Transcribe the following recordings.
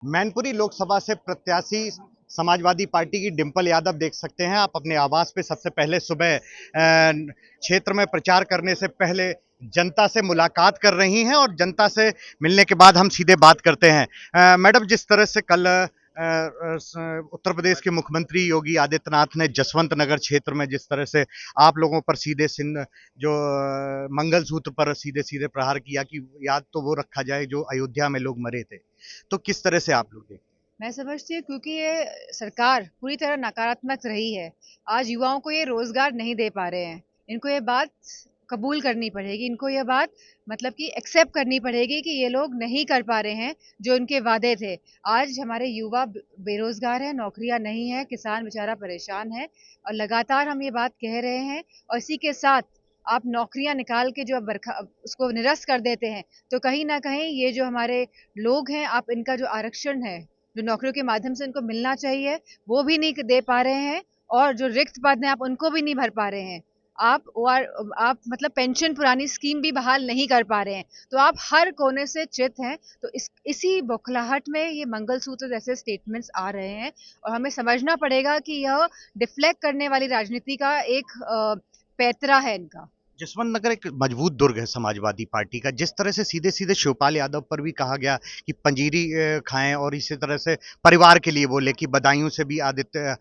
मैनपुरी लोकसभा से प्रत्याशी समाजवादी पार्टी की डिंपल यादव देख सकते हैं आप अपने आवास पे। सबसे पहले सुबह क्षेत्र में प्रचार करने से पहले जनता से मुलाकात कर रही हैं और जनता से मिलने के बाद हम सीधे बात करते हैं। मैडम, जिस तरह से कल उत्तर प्रदेश के मुख्यमंत्री योगी आदित्यनाथ ने जसवंत नगर क्षेत्र में जिस तरह से आप लोगों पर सीधे जो मंगलसूत्र पर सीधे सीधे प्रहार किया कि याद तो वो रखा जाए जो अयोध्या में लोग मरे थे, तो किस तरह से आप लोग देखते हैं? मैं समझती हूँ क्योंकि ये सरकार पूरी तरह नकारात्मक रही है। आज युवाओं को ये रोजगार नहीं दे पा रहे हैं। इनको ये बात कबूल करनी पड़ेगी, इनको ये बात मतलब कि एक्सेप्ट करनी पड़ेगी कि ये लोग नहीं कर पा रहे हैं जो उनके वादे थे। आज हमारे युवा बेरोजगार हैं, नौकरियां नहीं है, किसान बेचारा परेशान है और लगातार हम ये बात कह रहे हैं। और इसी के साथ आप नौकरियां निकाल के जो अब उसको निरस्त कर देते हैं, तो कहीं ना कहीं ये जो हमारे लोग हैं, आप इनका जो आरक्षण है जो नौकरियों के माध्यम से उनको मिलना चाहिए वो भी नहीं दे पा रहे हैं। और जो रिक्त पद हैं आप उनको भी नहीं भर पा रहे हैं। आप मतलब पेंशन पुरानी स्कीम भी बहाल नहीं कर पा रहे हैं। तो आप हर कोने से चित हैं। तो इसी बौखलाहट में ये मंगलसूत्र जैसे स्टेटमेंट्स आ रहे हैं और हमें समझना पड़ेगा कि यह डिफ्लेक्ट करने वाली राजनीति का एक पैतरा है इनका। जसवंत नगर एक मजबूत दुर्ग है समाजवादी पार्टी का। जिस तरह से सीधे सीधे शिवपाल यादव पर भी कहा गया कि पंजीरी खाएं और इसी तरह से परिवार के लिए बोले कि बदायूं से भी आदित्य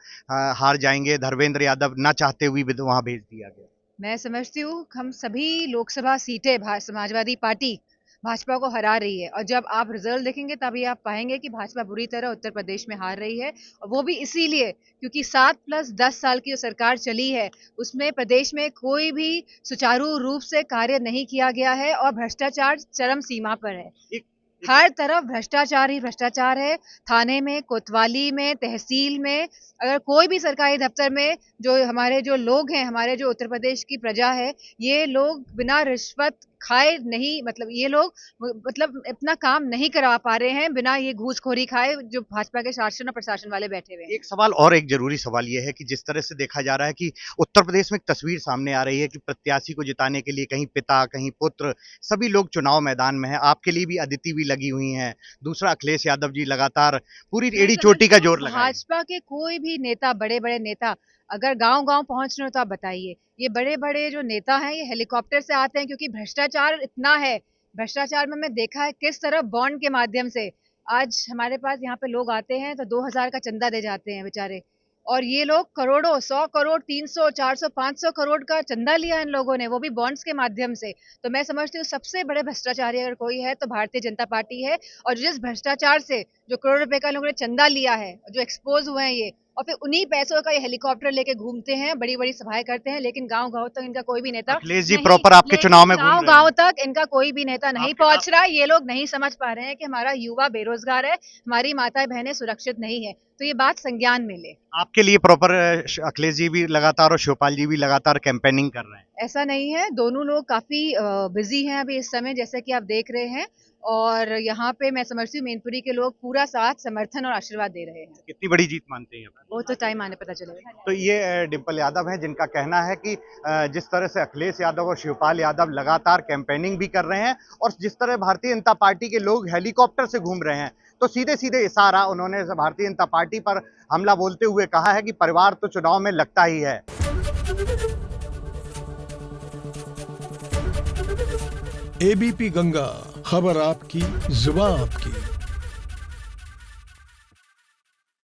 हार जाएंगे, धर्मेंद्र यादव ना चाहते हुए भी वहां भेज दिया गया। मैं समझती हूँ हम सभी लोकसभा सीटें समाजवादी पार्टी भाजपा को हरा रही है। और जब आप रिजल्ट देखेंगे तभी आप पाएंगे कि भाजपा बुरी तरह उत्तर प्रदेश में हार रही है। और वो भी इसीलिए क्योंकि 7+10 साल की जो सरकार चली है उसमें प्रदेश में कोई भी सुचारू रूप से कार्य नहीं किया गया है और भ्रष्टाचार चरम सीमा पर है। हर तरफ भ्रष्टाचार ही भ्रष्टाचार है। थाने में, कोतवाली में, तहसील में, अगर कोई भी सरकारी दफ्तर में जो हमारे जो लोग हैं, हमारे जो उत्तर प्रदेश की प्रजा है, ये लोग बिना रिश्वत खाए नहीं, मतलब ये लोग मतलब अपना काम नहीं करवा पा रहे हैं बिना ये घूसखोरी खाए जो भाजपा के शासन और प्रशासन वाले बैठे हुए हैं। एक सवाल और, एक जरूरी सवाल यह है कि जिस तरह से देखा जा रहा है कि उत्तर प्रदेश में एक तस्वीर सामने आ रही है कि प्रत्याशी को जिताने के लिए कहीं पिता, कहीं पुत्र, सभी लोग चुनाव मैदान में हैं। आपके लिए भी अदिति भी लगी हुई हैं, दूसरा अखिलेश यादव जी लगातार पूरी एड़ी चोटी का जोर लगा। भाजपा के कोई भी नेता, बड़े बड़े नेता अगर गांव गांव पहुंच रहे हो तो आप बताइए। ये बड़े बड़े जो नेता हैं ये हेलीकॉप्टर से आते हैं क्योंकि भ्रष्टाचार इतना है। भ्रष्टाचार में मैं देखा है किस तरह बॉन्ड के माध्यम से आज हमारे पास यहाँ पे लोग आते हैं तो 2000 का चंदा दे जाते हैं बेचारे। और ये लोग करोड़ों, 100 करोड़, 300, 400, 500 करोड़ का चंदा लिया इन लोगों ने, वो भी बॉन्ड्स के माध्यम से। तो मैं समझती हूँ सबसे बड़े भ्रष्टाचारी अगर कोई है तो भारतीय जनता पार्टी है। और जिस भ्रष्टाचार से जो करोड़ रुपए का लोगों ने चंदा लिया है, जो एक्सपोज हुए हैं ये, और फिर उन्हीं पैसों का ये हेलीकॉप्टर लेके घूमते हैं, बड़ी बड़ी सभाएं करते हैं, लेकिन गांव गांव तक इनका कोई भी नेता अखिलेश जी प्रॉपर आपके चुनाव में गांव गांव तक इनका कोई भी नेता नहीं पहुंच रहा। ये लोग नहीं समझ पा रहे हैं कि हमारा युवा बेरोजगार है, हमारी माताएं बहनें सुरक्षित नहीं है। तो ये बात संज्ञान में ले। आपके लिए प्रॉपर अखिलेश जी भी लगातार और शिवपाल जी भी लगातार कैंपेनिंग कर रहे हैं? ऐसा नहीं है, दोनों लोग काफी बिजी हैं अभी इस समय, जैसे कि आप देख रहे हैं। और यहाँ पे मैं समझती हूँ मैनपुरी के लोग पूरा साथ, समर्थन और आशीर्वाद दे रहे हैं। कितनी बड़ी जीत मानते हैं आप? वो तो टाइम आने पता चलेगा। तो ये डिंपल यादव हैं जिनका कहना है कि जिस तरह से अखिलेश यादव और शिवपाल यादव लगातार कैंपेनिंग भी कर रहे हैं और जिस तरह भारतीय जनता पार्टी के लोग हेलीकॉप्टर से घूम रहे हैं, तो सीधे सीधे इशारा उन्होंने भारतीय जनता पार्टी पर हमला बोलते हुए कहा है कि परिवार तो चुनाव में लगता ही है। एबीपी गंगा, खबर आपकी, जुबान आपकी।